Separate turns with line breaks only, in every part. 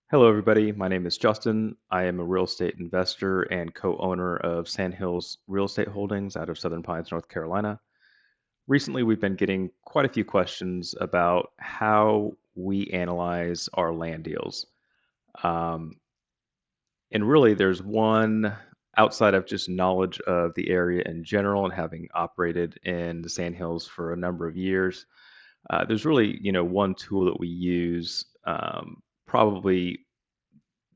Hello, everybody. My name is Justin. I am a real estate investor and co-owner of Sandhills Real Estate Holdings out of Southern Pines, North Carolina. Recently, we've been getting quite a few questions about how we analyze our land deals. Um, and really, there's one outside of just knowledge of the area in general and having operated in the Sandhills for a number of years. There's really, one tool that we use probably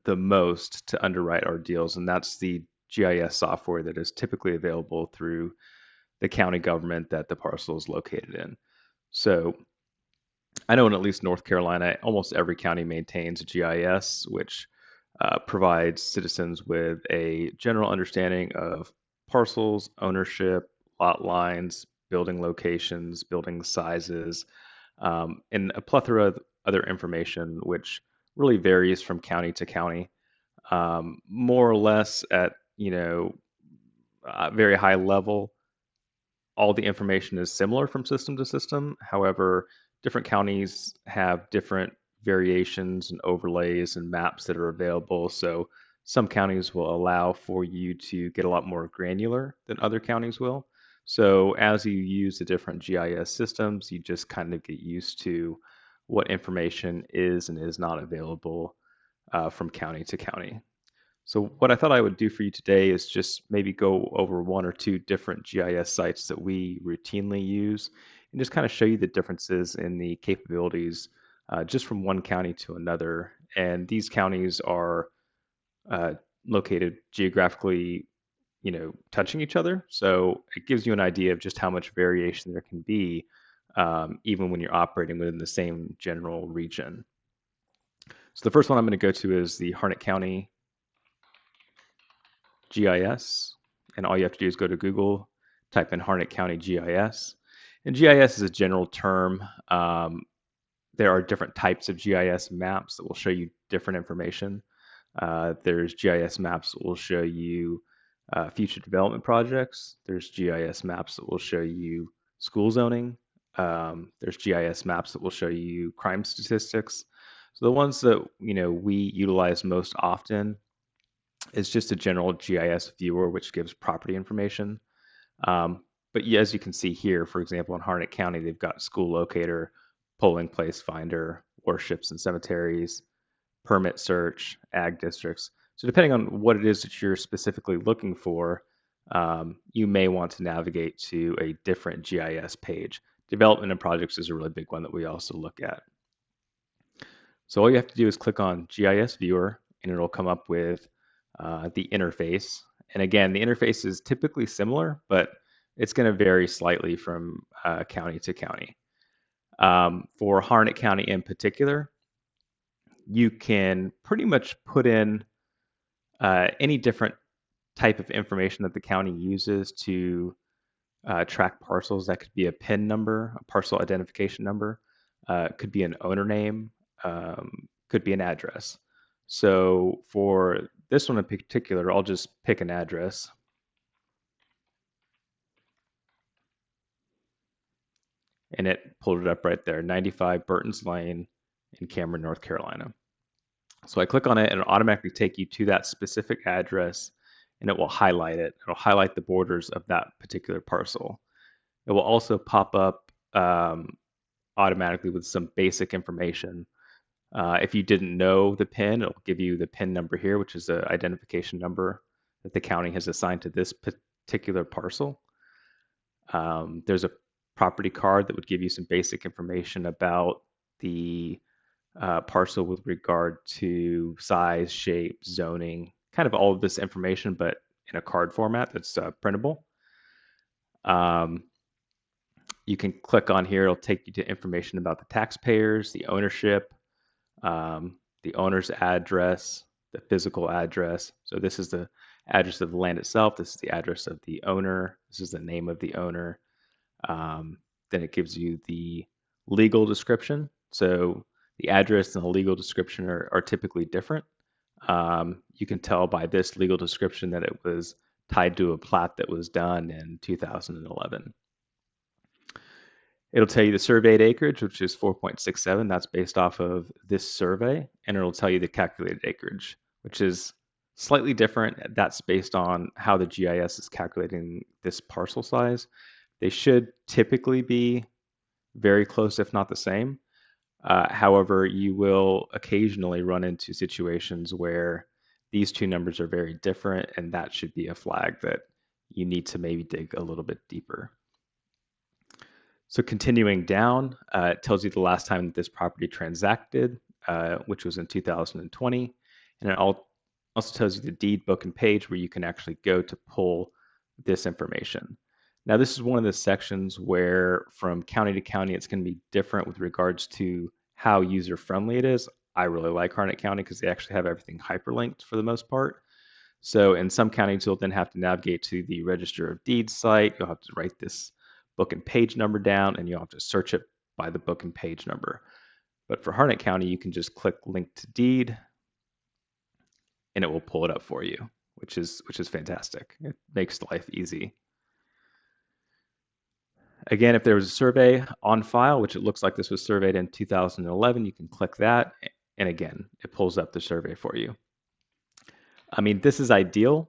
the most to underwrite our deals, and that's the GIS software that is typically available through the county government that the parcel is located in. So I know in at least North Carolina, almost every county maintains a GIS, which provides citizens with a general understanding of parcels, ownership, lot lines, building locations, building sizes, and a plethora of other information, which really varies from county to county. More or less at very high level, all the information is similar from system to system. However, different counties have different variations and overlays and maps that are available. So some counties will allow for you to get a lot more granular than other counties will. So as you use the different GIS systems, you just kind of get used to what information is and is not available from county to county. So what I thought I would do for you today is just maybe go over one or two different GIS sites that we routinely use and just kind of show you the differences in the capabilities just from one county to another. And these counties are uh, located geographically, touching each other. So it gives you an idea of just how much variation there can be even when you're operating within the same general region. So the first one I'm going to go to is the Harnett County GIS, and all you have to do is go to Google, type in Harnett County GIS. And GIS is a general term. There are different types of GIS maps that will show you different information. There's GIS maps that will show you future development projects. There's GIS maps that will show you school zoning. There's GIS maps that will show you crime statistics. So the ones that we utilize most often is just a general GIS viewer, which gives property information. But yeah, as you can see here, for example, in Harnett County, they've got school locator, polling place finder, warships and cemeteries, permit search, ag districts. So depending on what it is that you're specifically looking for, you may want to navigate to a different GIS page. Development and projects is a really big one that we also look at. So all you have to do is click on GIS viewer and it'll come up with the interface. And again, the interface is typically similar, but it's going to vary slightly from county to county. For Harnett County in particular, you can pretty much put in any different type of information that the county uses to track parcels. That could be a PIN number, a parcel identification number, could be an owner name, could be an address. So for this one in particular, I'll just pick an address. And it pulled it up right there, 95 Burton's Lane in Cameron, North Carolina. So I click on it and it'll automatically take you to that specific address and it will highlight it. It'll highlight the borders of that particular parcel. It will also pop up automatically with some basic information. If you didn't know the PIN, it'll give you the PIN number here, which is the identification number that the county has assigned to this particular parcel. There's a property card that would give you some basic information about the parcel with regard to size, shape, zoning, kind of all of this information, but in a card format that's printable. You can click on here, it'll take you to information about the taxpayers, the ownership, the owner's address, the physical address. So this is the address of the land itself. This is the address of the owner. This is the name of the owner. Then it gives you the legal description. So the address and the legal description are typically different. You can tell by this legal description that it was tied to a plat that was done in 2011. It'll tell you the surveyed acreage, which is 4.67. That's based off of this survey. And it'll tell you the calculated acreage, which is slightly different. That's based on how the GIS is calculating this parcel size. They should typically be very close, if not the same. However, you will occasionally run into situations where these two numbers are very different, and that should be a flag that you need to maybe dig a little bit deeper. So continuing down, it tells you the last time that this property transacted, which was in 2020, and it also tells you the deed book and page where you can actually go to pull this information. Now, this is one of the sections where from county to county, it's going to be different with regards to how user-friendly it is. I really like Harnett County because they actually have everything hyperlinked for the most part. So in some counties, you'll then have to navigate to the Register of Deeds site. You'll have to write this book and page number down, and you'll have to search it by the book and page number. But for Harnett County, you can just click Link to Deed, and it will pull it up for you, which is fantastic. It makes life easy. Again, if there was a survey on file, which it looks like this was surveyed in 2011, you can click that, and again, it pulls up the survey for you. I mean, this is ideal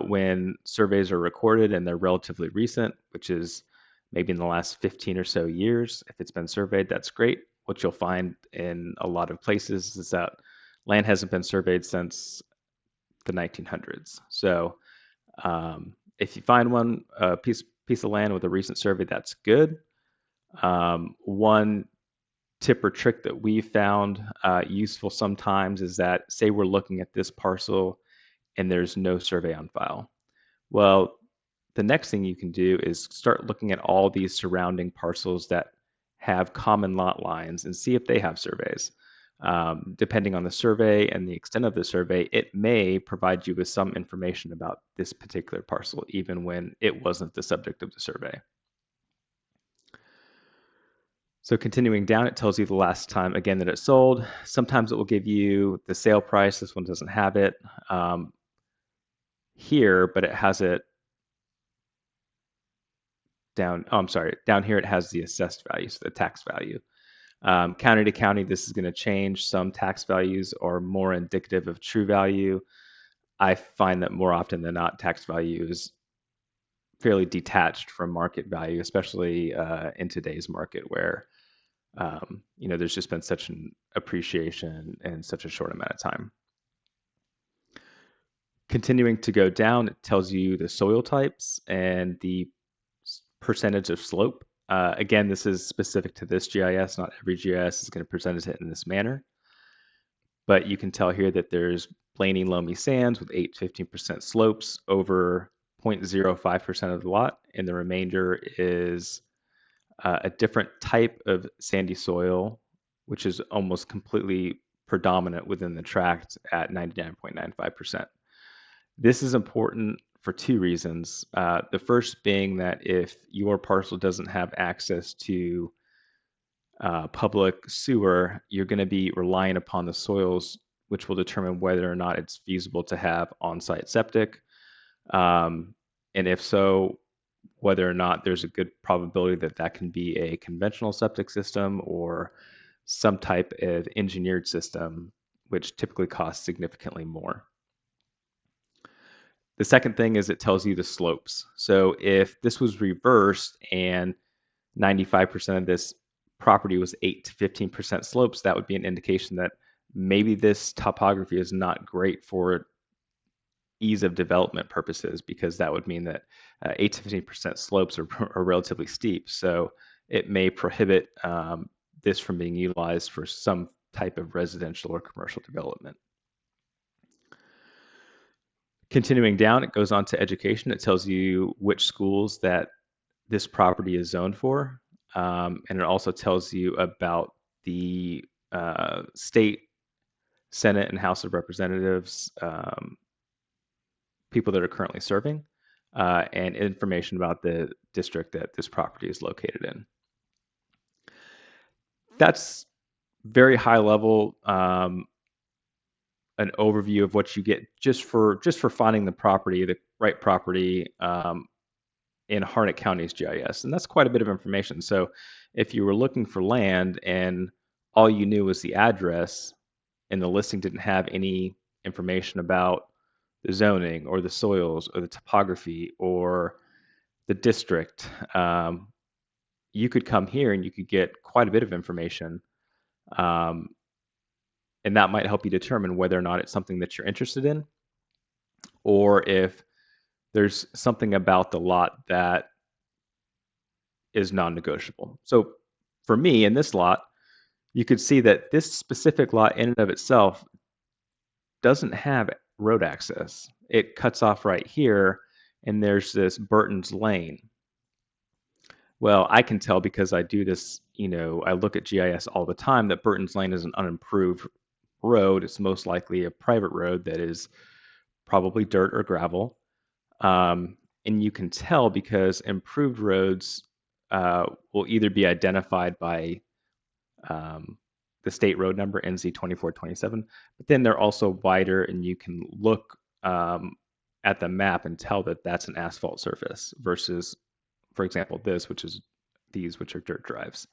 when surveys are recorded and they're relatively recent, which is maybe in the last 15 or so years. If it's been surveyed, that's great. What you'll find in a lot of places is that land hasn't been surveyed since the 1900s. So if you find one piece of land with a recent survey, that's good. One tip or trick that we found useful sometimes is that, say we're looking at this parcel and there's no survey on file. Well, the next thing you can do is start looking at all these surrounding parcels that have common lot lines and see if they have surveys. Depending on the survey and the extent of the survey, it may provide you with some information about this particular parcel, even when it wasn't the subject of the survey. So continuing down, it tells you the last time, again, that it sold. Sometimes it will give you the sale price. This one doesn't have it here, but it has it down. Oh, I'm sorry. Down here, it has the assessed value, so the tax value. County to county, this is going to change. Some tax values are more indicative of true value. I find that more often than not, tax value is fairly detached from market value, especially in today's market where there's just been such an appreciation in such a short amount of time. Continuing to go down, it tells you the soil types and the percentage of slope. Again, this is specific to this GIS. Not every GIS is going to present it in this manner. But you can tell here that there's Blaney loamy sands with 8 to 15% slopes over 0.05% of the lot, and the remainder is a different type of sandy soil, which is almost completely predominant within the tract at 99.95%. This is important for two reasons. The first being that if your parcel doesn't have access to public sewer, you're going to be relying upon the soils, which will determine whether or not it's feasible to have on-site septic. And if so, whether or not there's a good probability that that can be a conventional septic system or some type of engineered system, which typically costs significantly more. The second thing is it tells you the slopes. So if this was reversed and 95% of this property was 8 to 15% slopes, that would be an indication that maybe this topography is not great for ease of development purposes, because that would mean that 8 to 15% slopes are relatively steep. So it may prohibit this from being utilized for some type of residential or commercial development. Continuing down, it goes on to education. It tells you which schools that this property is zoned for. And it also tells you about the state, Senate, and House of Representatives, people that are currently serving, and information about the district that this property is located in. That's very high level, an overview of what you get just for finding the property, the right property in Harnett County's GIS, and that's quite a bit of information. So If you were looking for land and all you knew was the address and the listing didn't have any information about the zoning or the soils or the topography or the district, you could come here and you could get quite a bit of information. Um, and that might help you determine whether or not it's something that you're interested in, or if there's something about the lot that is non-negotiable. So for me in this lot, you could see that this specific lot in and of itself doesn't have road access. It cuts off right here, and there's this Burton's Lane. Well, I can tell because I do this, I look at GIS all the time, that Burton's Lane is an unimproved road. It's most likely a private road that is probably dirt or gravel. And you can tell because improved roads will either be identified by the state road number, NZ 2427, but then they're also wider, and you can look at the map and tell that that's an asphalt surface versus, for example, these, which are dirt drives.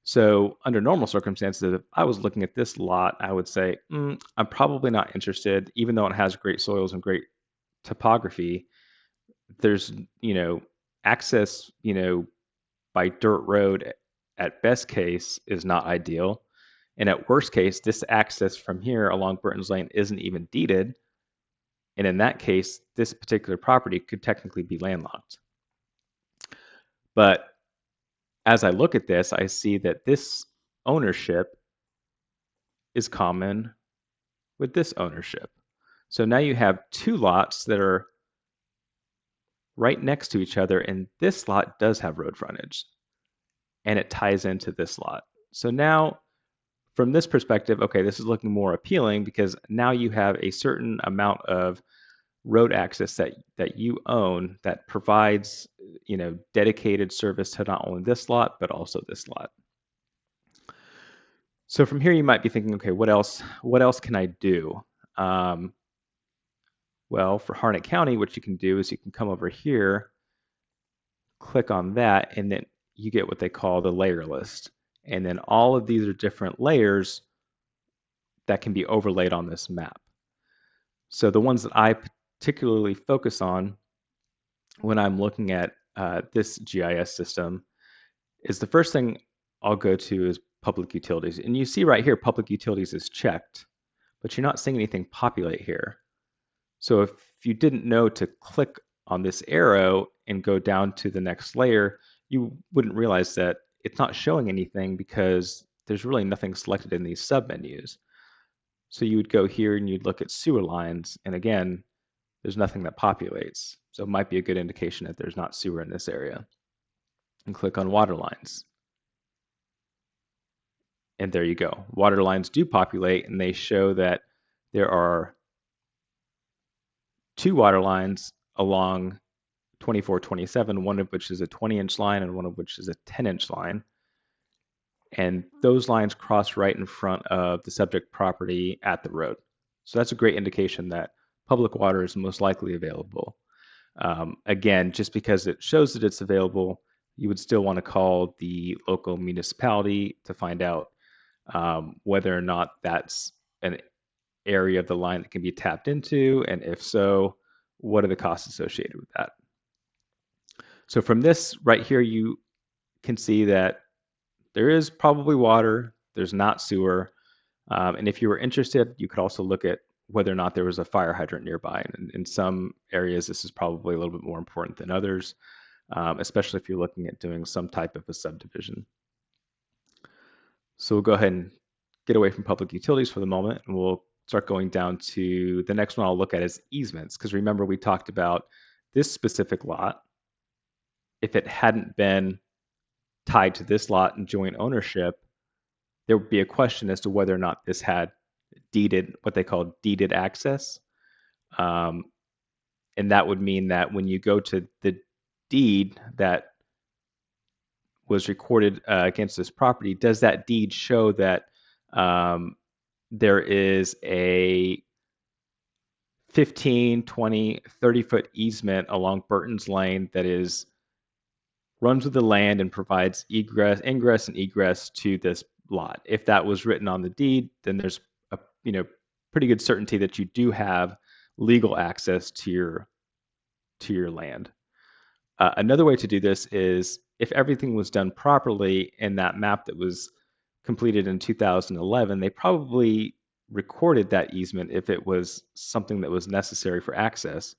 So under normal circumstances, if I was looking at this lot, I would say, I'm probably not interested, even though it has great soils and great topography. There's, access, by dirt road at best case is not ideal. And at worst case, this access from here along Burton's Lane isn't even deeded. And in that case, this particular property could technically be landlocked. But as I look at this, I see that this ownership is common with this ownership. So now you have two lots that are right next to each other, and this lot does have road frontage, and it ties into this lot. So now, from this perspective, okay, this is looking more appealing because now you have a certain amount of road access that you own that provides, dedicated service to not only this lot, but also this lot. So from here, you might be thinking, okay, what else can I do? Well, for Harnett County, what you can do is you can come over here, click on that, and then you get what they call the layer list. And then all of these are different layers that can be overlaid on this map. So the ones that I particularly focus on when I'm looking at this GIS system is the first thing I'll go to is public utilities. And you see right here, public utilities is checked, but you're not seeing anything populate here. So if you didn't know to click on this arrow and go down to the next layer, you wouldn't realize that it's not showing anything because there's really nothing selected in these submenus. So you would go here and you'd look at sewer lines, and again, there's nothing that populates. So it might be a good indication that there's not sewer in this area. And click on water lines. And there you go. Water lines do populate, and they show that there are two water lines along 2427, one of which is a 20-inch line and one of which is a 10-inch line. And those lines cross right in front of the subject property at the road. So that's a great indication that public water is most likely available. Again, just because it shows that it's available, you would still want to call the local municipality to find out whether or not that's an area of the line that can be tapped into, and if so, what are the costs associated with that? So from this right here, you can see that there is probably water, there's not sewer, and if you were interested, you could also look at whether or not there was a fire hydrant nearby. And in some areas, this is probably a little bit more important than others, especially if you're looking at doing some type of a subdivision. So we'll go ahead and get away from public utilities for the moment, and we'll start going down to the next one I'll look at is easements. Because remember, we talked about this specific lot. If it hadn't been tied to this lot and joint ownership, there would be a question as to whether or not this had deeded, what they call deeded access. And that would mean that when you go to the deed that was recorded against this property, does that deed show that there is a 15, 20, 30-foot easement along Burton's Lane that is runs with the land and provides ingress and egress to this lot. If that was written on the deed, then there's a pretty good certainty that you do have legal access to your land. Another way to do this is if everything was done properly in that map that was completed in 2011, they probably recorded that easement if it was something that was necessary for access.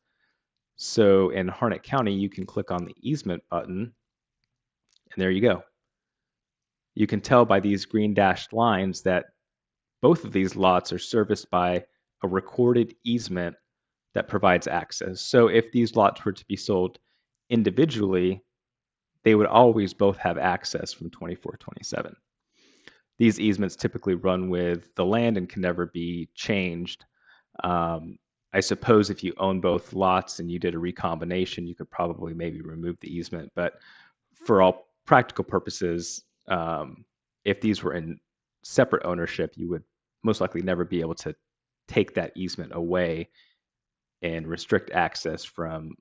So in Harnett County, you can click on the easement button, and there you go. You can tell by these green dashed lines that both of these lots are serviced by a recorded easement that provides access. So if these lots were to be sold individually, they would always both have access from 2427. These easements typically run with the land and can never be changed. I suppose if you own both lots and you did a recombination, you could probably maybe remove the easement. But for all practical purposes, if these were in separate ownership, you would most likely never be able to take that easement away and restrict access from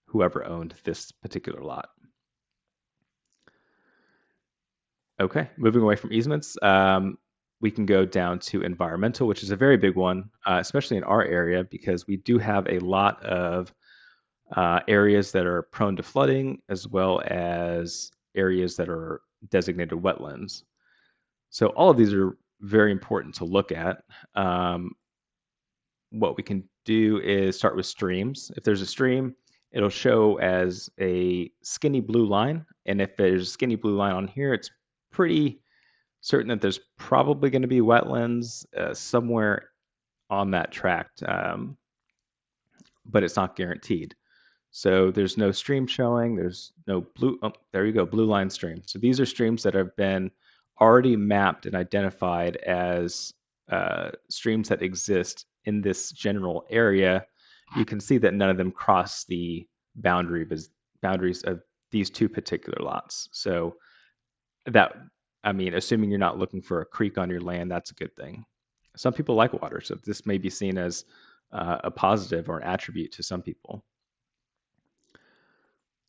whoever owned this particular lot. Okay, moving away from easements, we can go down to environmental, which is a very big one, especially in our area, because we do have a lot of areas that are prone to flooding, as well as areas that are designated wetlands. So all of these are very important to look at. What we can do is start with streams. If there's a stream, it'll show as a skinny blue line. And if there's a skinny blue line on here, it's pretty certain that there's probably going to be wetlands somewhere on that tract, but it's not guaranteed. So there's no stream showing, there's no blue, oh, there you go, blue line stream. So these are streams that have been already mapped and identified as streams that exist in this general area. You can see that none of them cross the boundaries of these two particular lots. So that, I mean, assuming you're not looking for a creek on your land, that's a good thing. Some people like water, so this may be seen as a positive or an attribute to some people.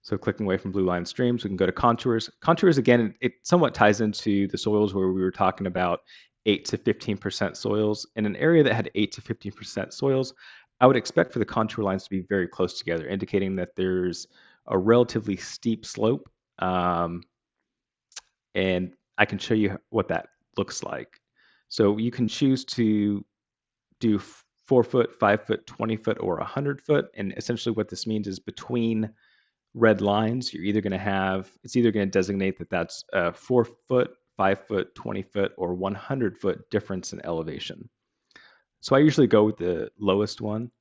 So clicking away from blue line streams, we can go to contours. Contours, again, it somewhat ties into the soils where we were talking about 8 to 15% soils. In an area that had 8 to 15% soils, I would expect for the contour lines to be very close together, indicating that there's a relatively steep slope. And I can show you what that looks like. So you can choose to do 4 foot, 5 foot, 20 foot, or 100 foot. And essentially what this means is between red lines, you're either going to have, it's either going to designate that that's a 4 foot, 5 foot, 20 foot, or 100 foot difference in elevation. So I usually go with the lowest one,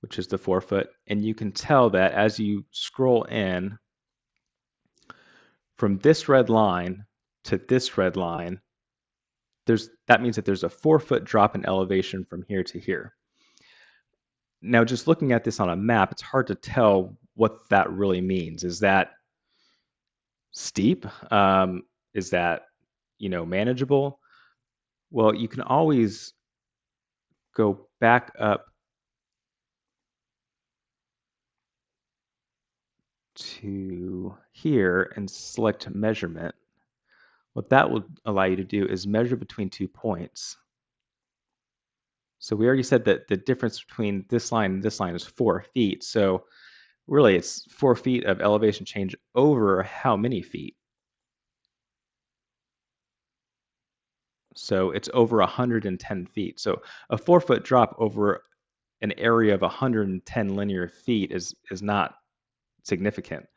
which is the 4 foot. And you can tell that as you scroll in from this red line to this red line, that means that there's a 4 foot drop in elevation from here to here. Now, just looking at this on a map, it's hard to tell what that really means. Is that steep? Is that, manageable? Well, you can always go back up to here and select measurement. What that will allow you to do is measure between 2 points. So we already said that the difference between this line and this line is 4 feet. So really it's 4 feet of elevation change over how many feet? So it's over 110 feet. So a 4 foot drop over an area of 110 linear feet is not significant.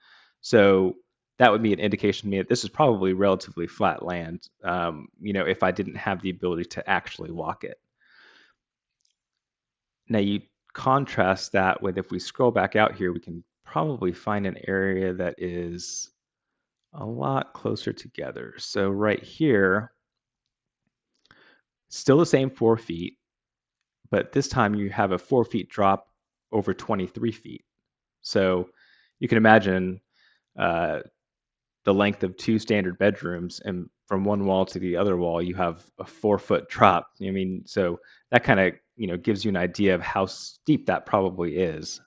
So that would be an indication to me that this is probably relatively flat land, if I didn't have the ability to actually walk it. Now you contrast that with, if we scroll back out here, we can probably find an area that is a lot closer together. So right here, still the same 4 feet, but this time you have a 4 feet drop over 23 feet. So you can imagine the length of 2 standard bedrooms, and from one wall to the other wall, you have a 4 foot drop. I mean, so that kind of gives you an idea of how steep that probably is.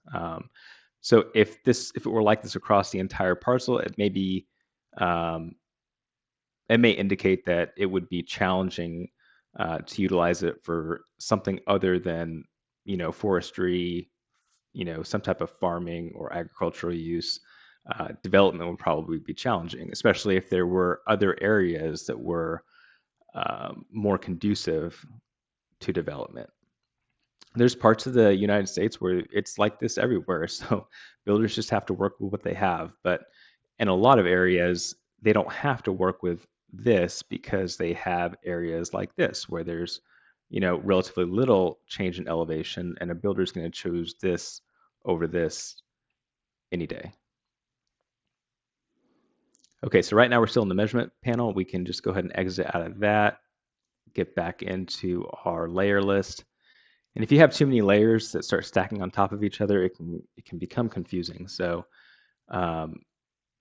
So if it were like this across the entire parcel, it may be um, it may indicate that it would be challenging to utilize it for something other than, forestry, some type of farming or agricultural use. Development would probably be challenging, especially if there were other areas that were more conducive to development. There's parts of the United States where it's like this everywhere. So builders just have to work with what they have. But in a lot of areas, they don't have to work with this because they have areas like this where there's, relatively little change in elevation, and a builder is going to choose this over this any day. Okay, so right now we're still in the measurement panel. We can just go ahead and exit out of that, get back into our layer list. And if you have too many layers that start stacking on top of each other, it can become confusing. So um,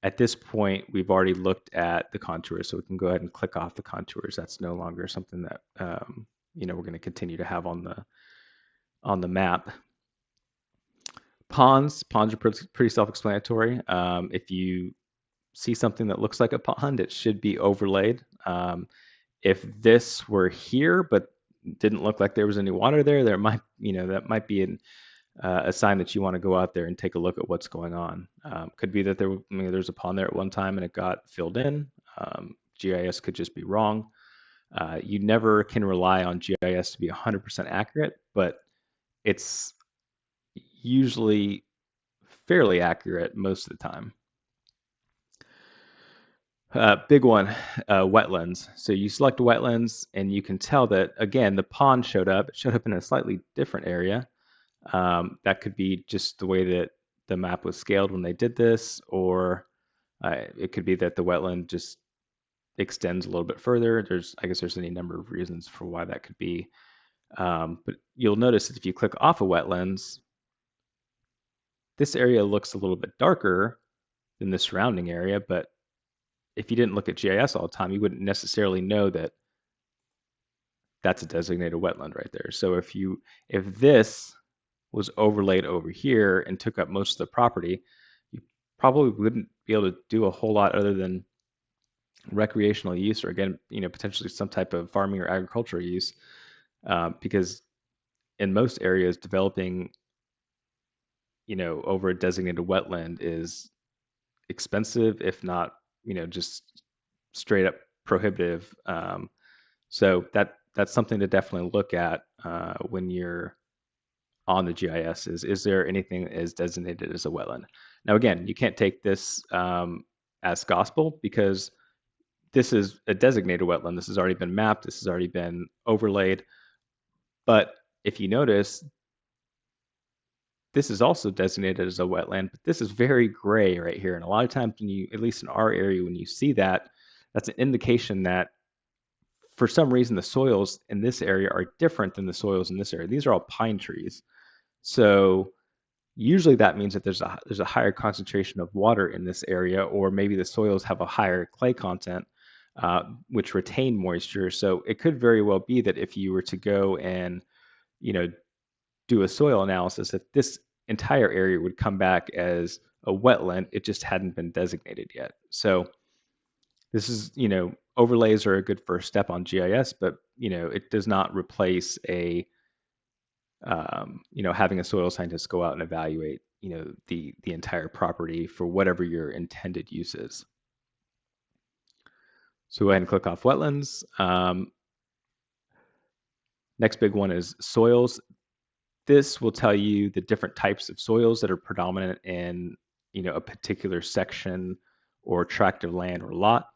at this point, we've already looked at the contours, so we can go ahead and click off the contours. That's no longer something that we're going to continue to have on the map. Ponds are pretty self-explanatory. If you see something that looks like a pond, it should be overlaid. If this were here but didn't look like there was any water there, that might be a sign that you want to go out there and take a look at what's going on. Could be that there's a pond there at one time and it got filled in. GIS could just be wrong. You never can rely on GIS to be 100% accurate, but it's usually fairly accurate most of the time. Big one, wetlands. So you select wetlands, and you can tell that, again, the pond showed up. It showed up in a slightly different area. That could be just the way that the map was scaled when they did this, or it could be that the wetland just extends a little bit further. I guess there's any number of reasons for why that could be. But you'll notice that if you click off of wetlands, this area looks a little bit darker than the surrounding area, but if you didn't look at GIS all the time, you wouldn't necessarily know that that's a designated wetland right there. So if this was overlaid over here and took up most of the property, you probably wouldn't be able to do a whole lot other than recreational use, or again, potentially some type of farming or agricultural use, because in most areas, developing, over a designated wetland is expensive, if not, just straight up prohibitive. So that's something to definitely look at when you're on the GIS. Is there anything that is designated as a wetland? Now, again, you can't take this as gospel, because this is a designated wetland. This has already been mapped. This has already been overlaid. But if you notice, this is also designated as a wetland, but this is very gray right here. And a lot of times when you, at least in our area, when you see that, that's an indication that for some reason the soils in this area are different than the soils in this area. These are all pine trees. So usually that means that there's a higher concentration of water in this area, or maybe the soils have a higher clay content, which retain moisture. So it could very well be that if you were to go and, do a soil analysis, that this entire area would come back as a wetland. It just hadn't been designated yet. So this is, overlays are a good first step on GIS, but, it does not replace having a soil scientist go out and evaluate, the entire property for whatever your intended use is. So go ahead and click off wetlands. Next big one is soils. This will tell you the different types of soils that are predominant in, a particular section or tract of land or lot.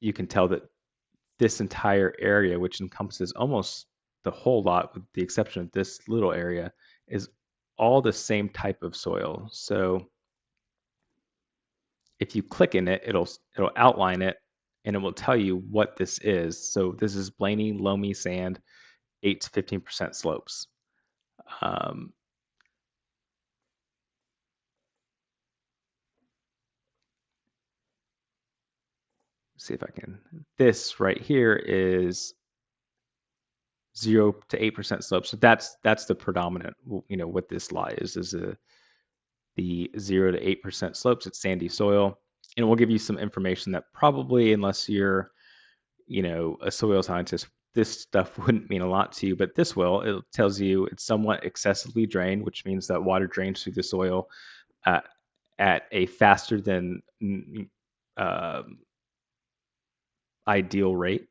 You can tell that this entire area, which encompasses almost the whole lot with the exception of this little area, is all the same type of soil. So if you click in it, it'll outline it, and it will tell you what this is. So this is Blaney loamy sand, 8 to 15% slopes. See if I can. This right here is 0 to 8% slope. So that's the predominant. What this lot is the 0 to 8% slopes, it's sandy soil. And it will give you some information that probably, unless you're, a soil scientist, this stuff wouldn't mean a lot to you, but this will. It tells you it's somewhat excessively drained, which means that water drains through the soil uh, at a faster than uh, ideal rate,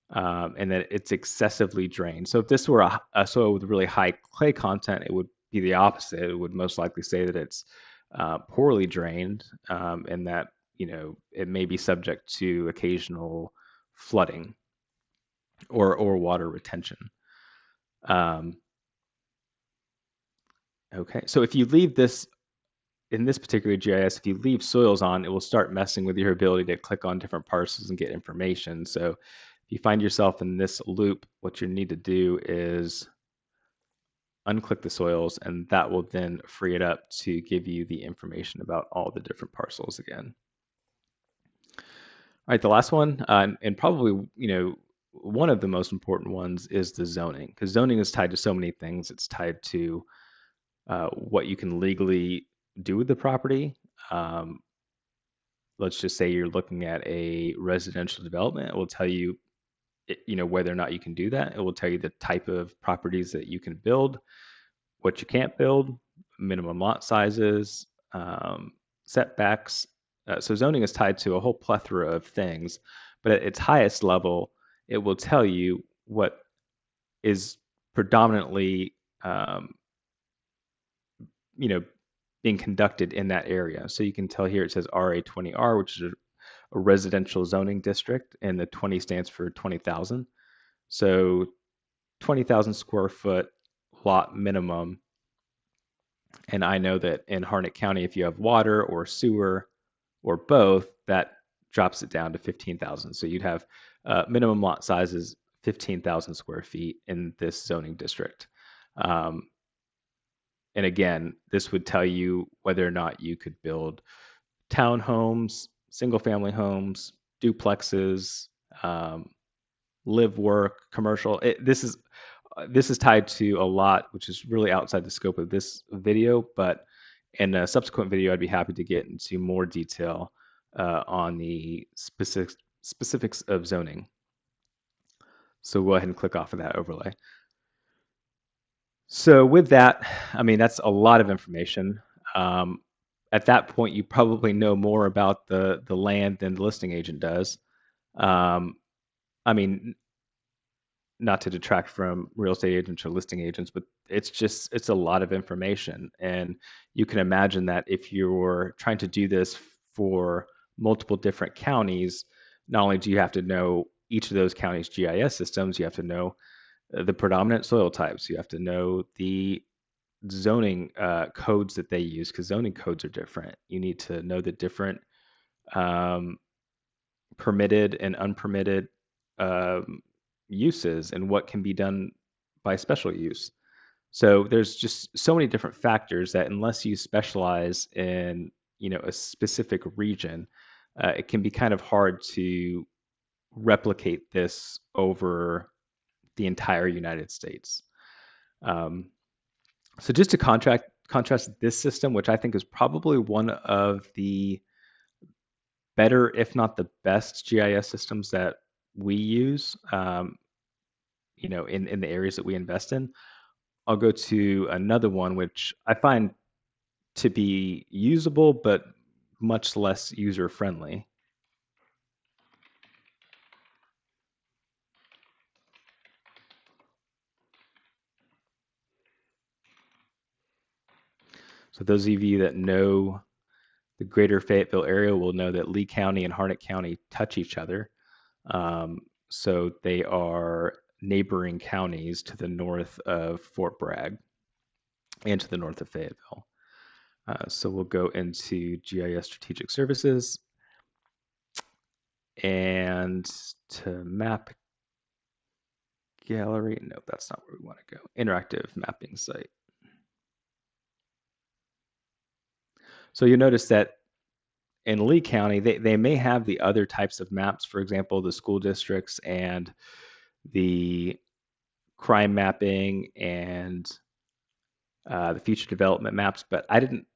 and that it's excessively drained. So if this were a soil with really high clay content, it would be the opposite. It would most likely say that it's poorly drained, and that it may be subject to occasional flooding or water retention. Okay, so if you leave this in this particular GIS, if you leave soils on, it will start messing with your ability to click on different parcels and get information. So if you find yourself in this loop, what you need to do is unclick the soils, and that will then free it up to give you the information about all the different parcels again. All right, the last one, and probably, one of the most important ones is the zoning, because zoning is tied to so many things. It's tied to what you can legally do with the property. Let's just say you're looking at a residential development. It will tell you, whether or not you can do that. It will tell you the type of properties that you can build, what you can't build, minimum lot sizes, setbacks. So zoning is tied to a whole plethora of things, but at its highest level, it will tell you what is predominantly, you know, being conducted in that area. So you can tell here it says RA20R, which is a residential zoning district, and the 20 stands for 20,000. So 20,000 square foot lot minimum. And I know that in Harnett County, if you have water or sewer or both, that drops it down to 15,000. So you'd have minimum lot sizes 15,000 square feet in this zoning district. And again, this would tell you whether or not you could build townhomes, single family homes, duplexes, live, work, commercial. This is tied to a lot, which is really outside the scope of this video, but in a subsequent video, I'd be happy to get into more detail on the specifics of zoning. So go ahead and click off of that overlay. So with that, I mean, that's a lot of information. At that point, you probably know more about the land than the listing agent does. I mean, not to detract from real estate agents or listing agents, but it's a lot of information. And you can imagine that if you're trying to do this for multiple different counties, not only do you have to know each of those counties' GIS systems, you have to know the predominant soil types, you have to know the zoning codes that they use, because zoning codes are different. You need to know the different permitted and unpermitted uses and what can be done by special use. So there's just so many different factors that unless you specialize in a specific region, it can be kind of hard to replicate this over the entire United States. So just to contrast this system, which I think is probably one of the better, if not the best GIS systems that we use, in the areas that we invest in. I'll go to another one, which I find to be usable, but much less user-friendly. So those of you that know the greater Fayetteville area will know that Lee County and Harnett County touch each other. So they are neighboring counties to the north of Fort Bragg and to the north of Fayetteville. So we'll go into GIS Strategic Services, and to map gallery, no, that's not where we want to go. Interactive mapping site. So you'll notice that in Lee County, they may have the other types of maps, for example, the school districts and the crime mapping and the future development maps, but I don't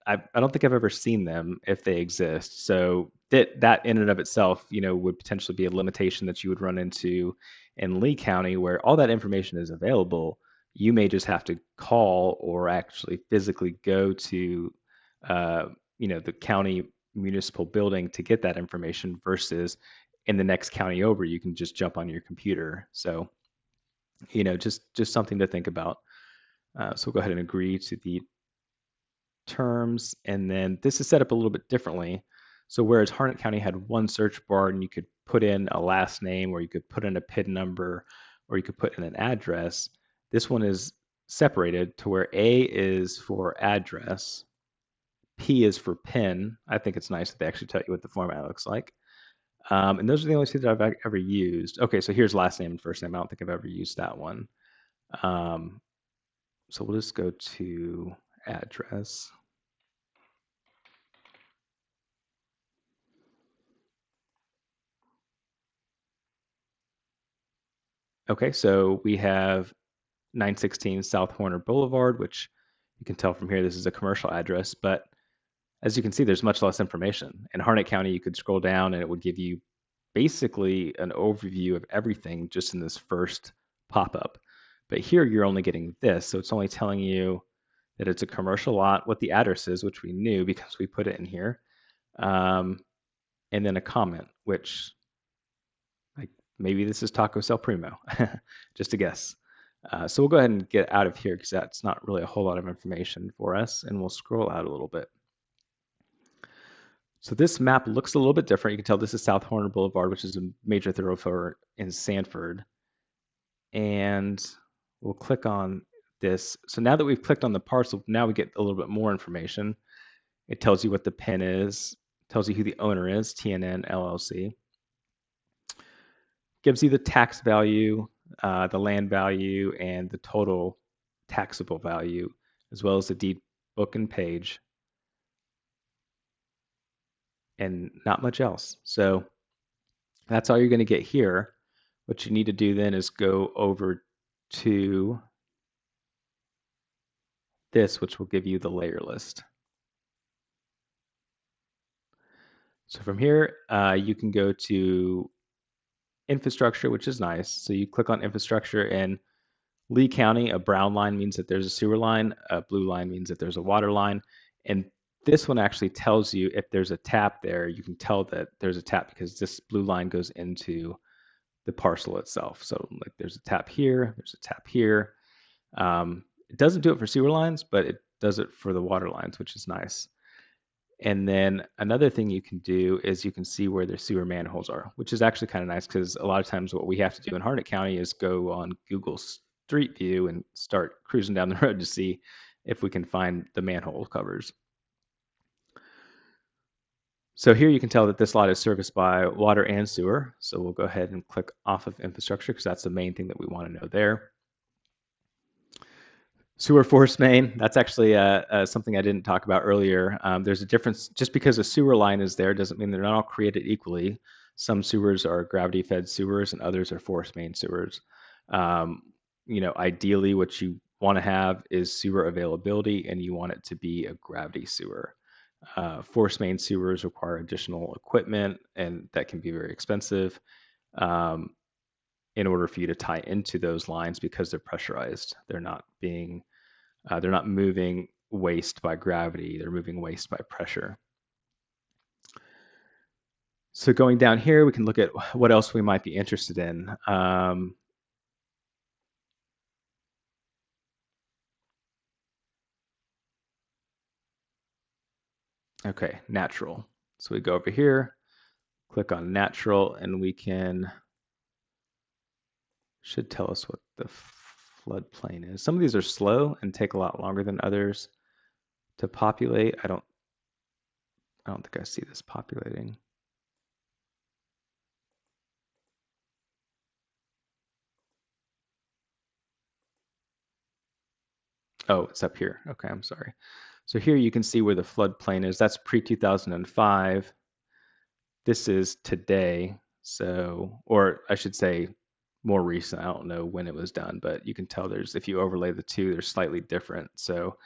think I've ever seen them if they exist. So that in and of itself, would potentially be a limitation that you would run into in Lee County, where all that information is available. You may just have to call or actually physically go to, uh, the county municipal building to get that information versus in the next county over, you can just jump on your computer. So, just something to think about. So we'll go ahead and agree to the terms. And then this is set up a little bit differently. So whereas Harnett County had one search bar and you could put in a last name or you could put in a PIN number or you could put in an address, this one is separated to where A is for address, P is for PIN. I think it's nice that they actually tell you what the format looks like. And those are the only two that I've ever used. Okay, so here's last name and first name. I don't think I've ever used that one. So we'll just go to address. Okay, so we have 916 South Horner Boulevard, which you can tell from here this is a commercial address, but as you can see, there's much less information. In Harnett County, you could scroll down and it would give you basically an overview of everything just in this first pop-up. But here you're only getting this, so it's only telling you that it's a commercial lot, what the address is, which we knew because we put it in here, and then a comment, which like maybe this is Taco Cell Primo, just a guess. So we'll go ahead and get out of here because that's not really a whole lot of information for us, and we'll scroll out a little bit. So this map looks a little bit different. You can tell this is South Horner Boulevard, which is a major thoroughfare in Sanford. And we'll click on this. So now that we've clicked on the parcel, now we get a little bit more information. It tells you what the PIN is, tells you who the owner is, TNN LLC. Gives you the tax value, the land value, and the total taxable value, as well as the deed book and page, and not much else. So that's all you're going to get here. What you need to do then is go over to this, which will give you the layer list. So from here, you can go to infrastructure, which is nice. So you click on infrastructure, and Lee County, a brown line means that there's a sewer line, a blue line means that there's a water line. And this one actually tells you if there's a tap there, you can tell that there's a tap because this blue line goes into the parcel itself. So like there's a tap here, there's a tap here. It doesn't do it for sewer lines, but it does it for the water lines, which is nice. And then another thing you can do is you can see where the sewer manholes are, which is actually kind of nice because a lot of times what we have to do in Harnett County is go on Google Street View and start cruising down the road to see if we can find the manhole covers. So here you can tell that this lot is serviced by water and sewer. So we'll go ahead and click off of infrastructure because that's the main thing that we want to know there. Sewer force main, that's actually something I didn't talk about earlier. There's a difference, just because a sewer line is there doesn't mean they're not all created equally. Some sewers are gravity fed sewers and others are force main sewers. Ideally what you want to have is sewer availability and you want it to be a gravity sewer. Force main sewers require additional equipment and that can be very expensive in order for you to tie into those lines because they're pressurized. They're not moving waste by gravity, they're moving waste by pressure. So going down here, we can look at what else we might be interested in. Okay, natural. So we go over here, click on natural, and we should tell us what the floodplain is. Some of these are slow and take a lot longer than others to populate. I don't think I see this populating. Oh, it's up here. Okay, I'm sorry. So here you can see where the floodplain is. That's pre-2005. This is today. So, or I should say more recent. I don't know when it was done, but you can tell if you overlay the two, they're slightly different. So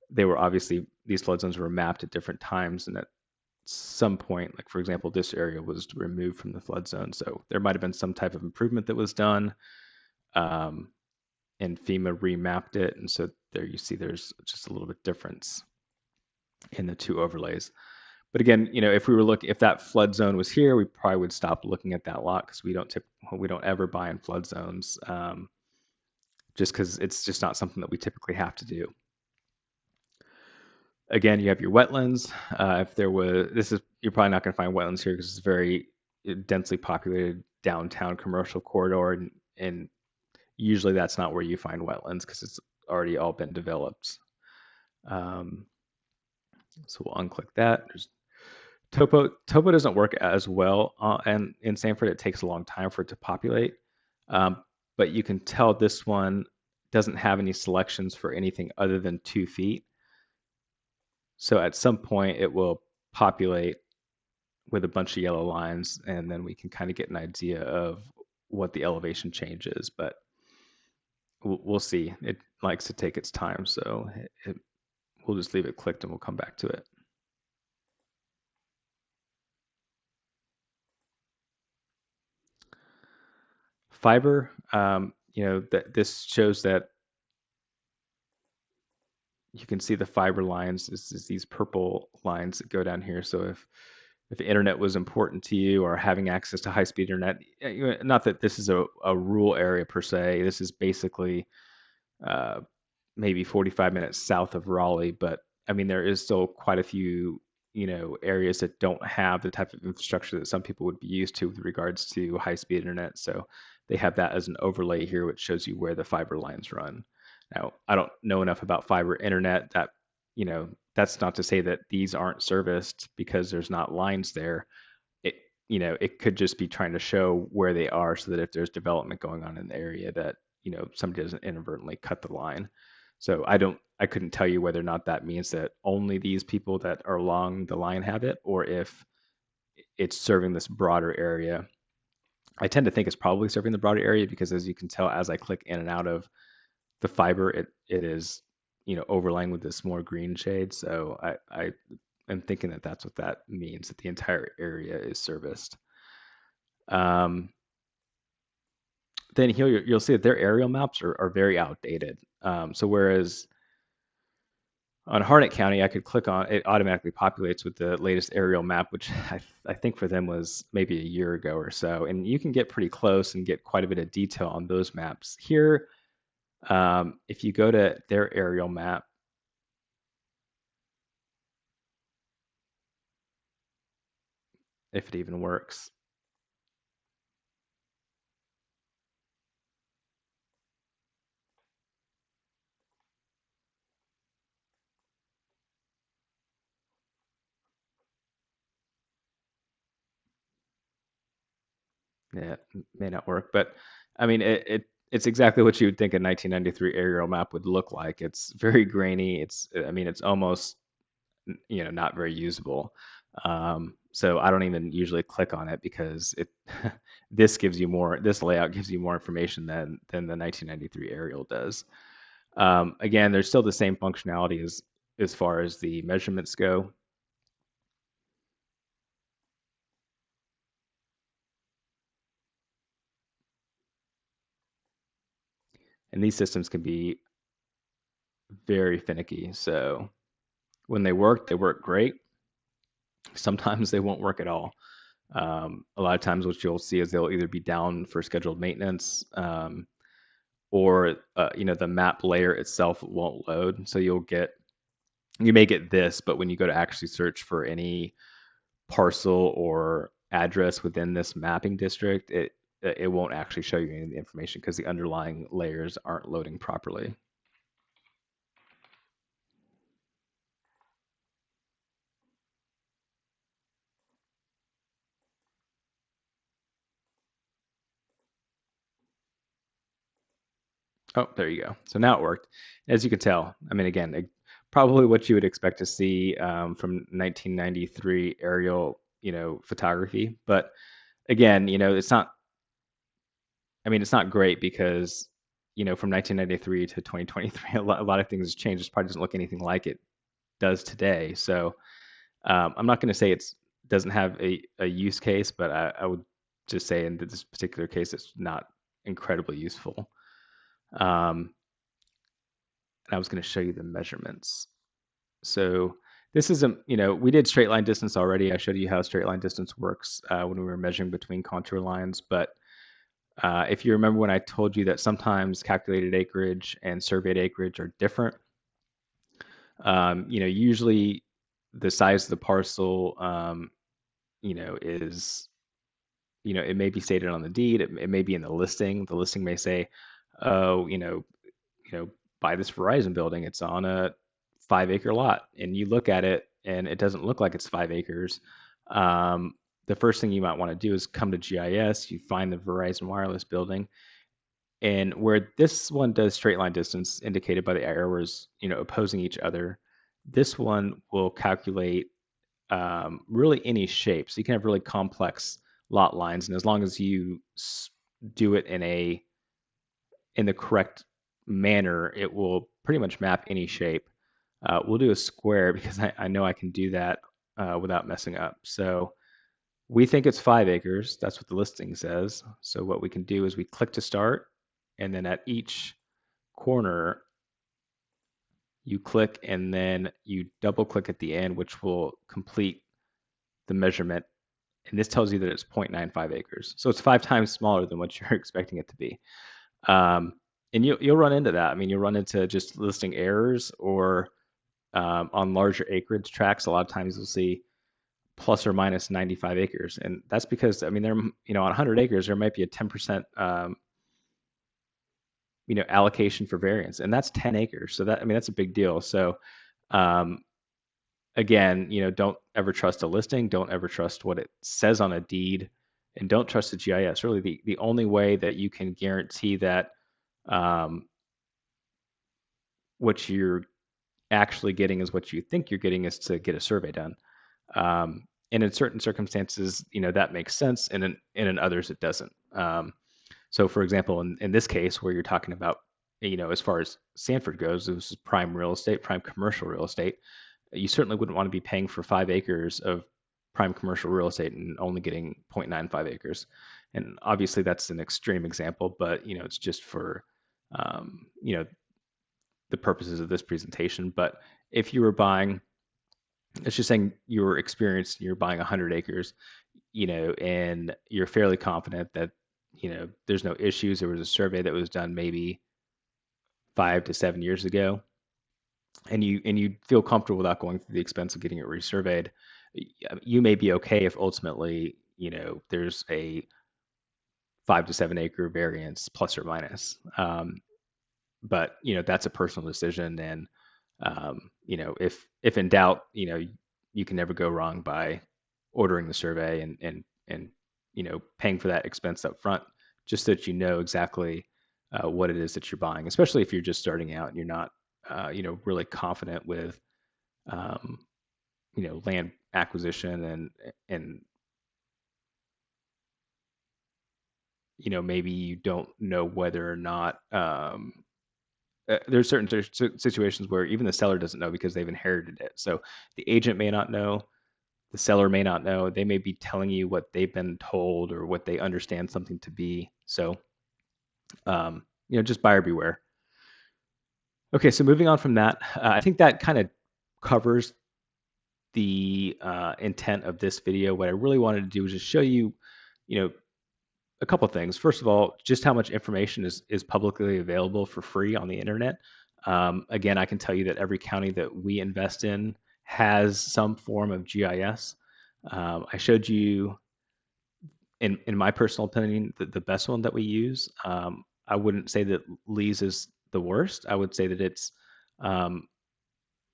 they were obviously, these flood zones were mapped at different times, and at some point, like for example, this area was removed from the flood zone. So there might have been some type of improvement that was done, um, and FEMA remapped it. And so there you see there's just a little bit difference in the two overlays. But again, if we were looking, if that flood zone was here, we probably would stop looking at that lot because we don't ever buy in flood zones, just because it's just not something that we typically have to do. Again, you have your wetlands. If there was, you're probably not going to find wetlands here because it's a very densely populated downtown commercial corridor, and usually that's not where you find wetlands because it's already all been developed. So we'll unclick that. There's Topo doesn't work as well, and in Sanford it takes a long time for it to populate. But you can tell this one doesn't have any selections for anything other than 2 feet. So at some point it will populate with a bunch of yellow lines, and then we can kind of get an idea of what the elevation change is. But we'll see. It likes to take its time, so we'll just leave it clicked and we'll come back to it. Fiber, that this shows that you can see the fiber lines is these purple lines that go down here. So if the internet was important to you or having access to high-speed internet, not that this is a rural area per se, this is basically uh, maybe 45 minutes south of Raleigh, but I mean there is still quite a few areas that don't have the type of infrastructure that some people would be used to with regards to high-speed internet. So they have that as an overlay here, which shows you where the fiber lines run. Now, I don't know enough about fiber internet that, that's not to say that these aren't serviced because there's not lines there. It, it could just be trying to show where they are so that if there's development going on in the area that, somebody doesn't inadvertently cut the line. So I couldn't tell you whether or not that means that only these people that are along the line have it, or if it's serving this broader area. I tend to think it's probably serving the broader area because as you can tell, as I click in and out of the fiber, it is, overlaying with this more green shade. So I am thinking that that's what that means, that the entire area is serviced. Then here you'll see that their aerial maps are very outdated. So whereas on Harnett County, I could click on it, automatically populates with the latest aerial map, which I think for them was maybe a year ago or so. And you can get pretty close and get quite a bit of detail on those maps. Here, if you go to their aerial map, if it even works. Yeah, it may not work, but I mean, it's exactly what you would think a 1993 aerial map would look like. It's very grainy. I mean, it's almost, not very usable. So I don't even usually click on it because this layout gives you more information than the 1993 aerial does. Again, there's still the same functionality as far as the measurements go. And these systems can be very finicky. So when they work great. Sometimes they won't work at all. A lot of times, what you'll see is they'll either be down for scheduled maintenance, or the map layer itself won't load. So you may get this, but when you go to actually search for any parcel or address within this mapping district, it won't actually show you any of the information because the underlying layers aren't loading properly. Oh, there you go. So now it worked. As you can tell, I mean, again, probably what you would expect to see from 1993 aerial, photography. But again, it's not I mean, it's not great because, from 1993 to 2023, a lot of things have changed. It probably doesn't look anything like it does today. So I'm not going to say it's doesn't have a use case, but I would just say in this particular case, it's not incredibly useful. And I was going to show you the measurements. So this is we did straight line distance already. I showed you how straight line distance works when we were measuring between contour lines. But if you remember when I told you that sometimes calculated acreage and surveyed acreage are different, usually the size of the parcel, is, it may be stated on the deed. It may be in the listing. The listing may say, oh, buy this Verizon building. It's on a 5 acre lot, and you look at it and it doesn't look like it's 5 acres. The first thing you might want to do is come to GIS. You find the Verizon wireless building, and where this one does straight line distance indicated by the arrows, opposing each other, this one will calculate really any shape. So you can have really complex lot lines, and as long as you do it in the correct manner, it will pretty much map any shape. We'll do a square because I know I can do that without messing up. So we think it's 5 acres. That's what the listing says. So what we can do is we click to start, and then at each corner, you click and then you double click at the end, which will complete the measurement. And this tells you that it's 0.95 acres. So it's 5 times smaller than what you're expecting it to be. And you'll run into that. I mean, you'll run into just listing errors, or on larger acreage tracts, a lot of times you'll see plus or minus 95 acres. And that's because, I mean, on 100 acres, there might be a 10% allocation for variance, and that's 10 acres. So that's a big deal. So again, don't ever trust a listing, don't ever trust what it says on a deed, and don't trust the GIS. Really, the only way that you can guarantee that what you're actually getting is what you think you're getting is to get a survey done. And in certain circumstances, that makes sense, and in others it doesn't. So for example, in this case where you're talking about, as far as Sanford goes, this is prime real estate, prime commercial real estate. You certainly wouldn't want to be paying for 5 acres of prime commercial real estate and only getting 0.95 acres. And obviously that's an extreme example, but it's just for the purposes of this presentation. But if you were buying, it's just saying you were experienced, you're buying 100 acres, and you're fairly confident that, there's no issues. There was a survey that was done maybe 5 to 7 years ago, and you feel comfortable without going through the expense of getting it resurveyed. You may be okay if ultimately, there's a 5 to 7 acre variance plus or minus. But that's a personal decision, and if in doubt, you can never go wrong by ordering the survey and paying for that expense up front, just so that you know exactly what it is that you're buying, especially if you're just starting out and you're not really confident with land acquisition, and maybe you don't know whether or not there's certain situations where even the seller doesn't know because they've inherited it. So the agent may not know, the seller may not know. They may be telling you what they've been told or what they understand something to be. So, just buyer beware. Okay, so moving on from that, I think that kind of covers the intent of this video. What I really wanted to do was just show you, a couple of things. First of all, just how much information is publicly available for free on the internet. Again, I can tell you that every county that we invest in has some form of GIS. I showed you, in my personal opinion, the best one that we use. I wouldn't say that Lee's is the worst. I would say that it's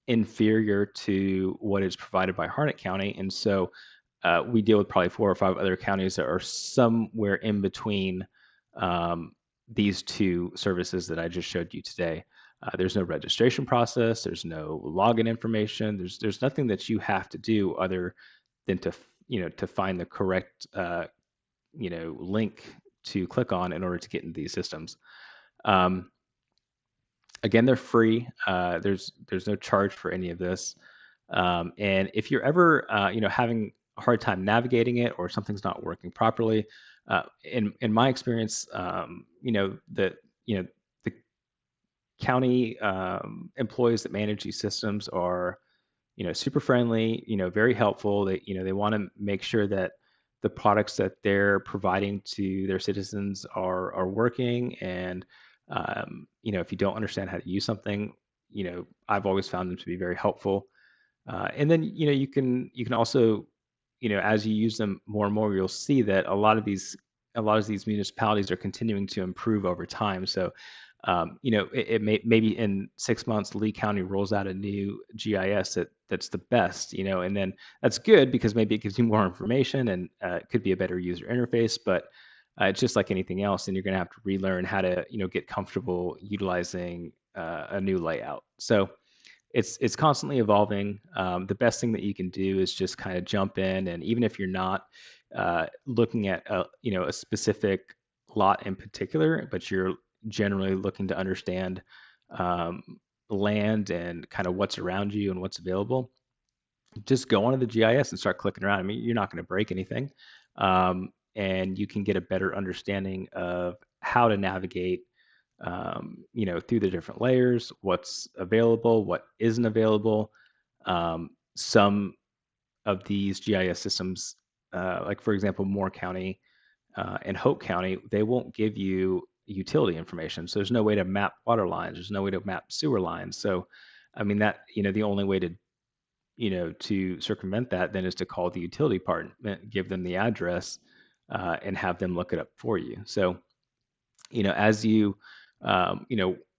inferior to what is provided by Harnett County. And so we deal with probably 4 or 5 other counties that are somewhere in between these two services that I just showed you today. There's no registration process. There's no login information. There's nothing that you have to do other than to find the correct link to click on in order to get into these systems. Um, Again, they're free. There's no charge for any of this. And if you're ever having a hard time navigating it or something's not working properly, in my experience, you know the county employees that manage these systems are super friendly, very helpful. They want to make sure that the products that they're providing to their citizens are working. And if you don't understand how to use something, I've always found them to be very helpful. And then you can also, as you use them more and more, you'll see that a lot of these municipalities are continuing to improve over time. So it maybe in 6 months, Lee County rolls out a new GIS that's the best, and then that's good because maybe it gives you more information and it could be a better user interface. But it's just like anything else, and you're going to have to relearn how to, get comfortable utilizing a new layout. So it's constantly evolving. The best thing that you can do is just kind of jump in, and even if you're not looking at a specific lot in particular, but you're generally looking to understand um, land and kind of what's around you and what's available, just go onto the GIS and start clicking around. I mean, you're not going to break anything, and you can get a better understanding of how to navigate through the different layers, what's available, what isn't available. Some of these GIS systems, like for example, Moore County and Hope County, they won't give you utility information. So there's no way to map water lines. There's no way to map sewer lines. So, I mean, that, the only way to circumvent that then is to call the utility department, give them the address, and have them look it up for you. So, as you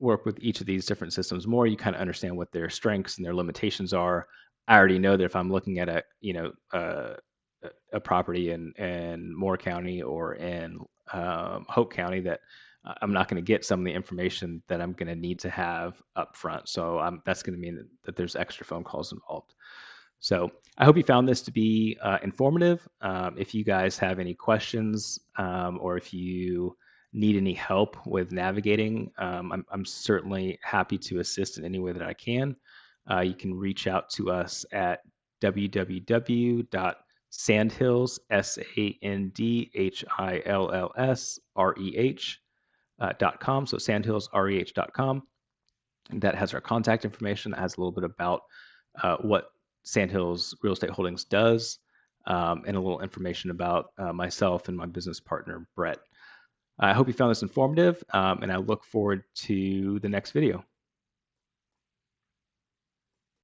work with each of these different systems more, you kind of understand what their strengths and their limitations are. I already know that if I'm looking at a property in Moore County or in Hope County, that I'm not going to get some of the information that I'm going to need to have up front. So that's going to mean that there's extra phone calls involved. So I hope you found this to be informative. If you guys have any questions, or if you need any help with navigating, I'm certainly happy to assist in any way that I can. You can reach out to us at www.sandhills, SANDHILLSREH.com. So sandhillsreh.com. That has our contact information. That has a little bit about what Sandhills Real Estate Holdings does, and a little information about myself and my business partner, Brett. I hope you found this informative, and I look forward to the next video.